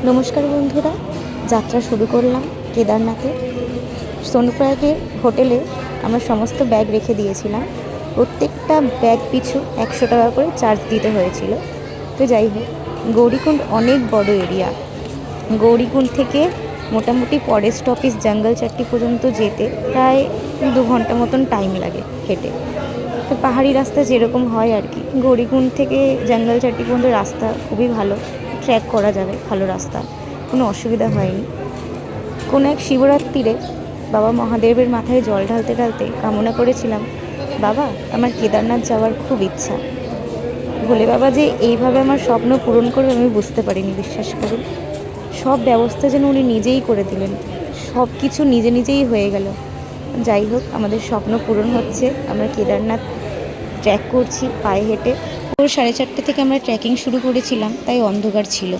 নমস্কার বন্ধুরা, যাত্রা শুরু করলাম কেদারনাথে। সোনপ্রয়াগের হোটেলে আমরা সমস্ত ব্যাগ রেখে দিয়েছিলাম। প্রত্যেকটা ব্যাগ পিছু 100 টাকা করে চার্জ দিতে হয়েছিল। তো যাই হোক, গৌরীকুণ্ড অনেক বড় এরিয়া। গৌরীকুণ্ড থেকে মোটামুটি ফরেস্ট অফিস জঙ্গল চাট্টি পর্যন্ত যেতে প্রায় 2 ঘন্টা মতন টাইম লাগে হেঁটে। তো পাহাড়ি রাস্তা যেরকম হয় আর কি, গৌরীকুণ্ড থেকে জঙ্গল চাট্টি পর্যন্ত রাস্তা খুবই ভালো, ট্র্যাক করা যাবে, ভালো রাস্তা, কোনো অসুবিধা হয়নি। কোনো এক শিবরাত্রিরে বাবা মহাদেবের মাথায় জল ঢালতে ঢালতে কামনা করেছিলাম, বাবা আমার কেদারনাথ যাওয়ার খুব ইচ্ছা। ভোলে বাবা যে এইভাবে আমার স্বপ্ন পূরণ করবে আমি বুঝতে পারিনি, বিশ্বাস করুন। সব ব্যবস্থা যেন উনি নিজেই করে দিলেন, সব কিছু নিজে নিজেই হয়ে গেল। যাই হোক, আমাদের স্বপ্ন পূরণ হচ্ছে। আমরা কেদারনাথ ট্র্যাক করছি পায়ে হেঁটে। ভোর 4:30 থেকে আমরা ট্রেকিং শুরু করেছিলাম, তাই অন্ধকার ছিল।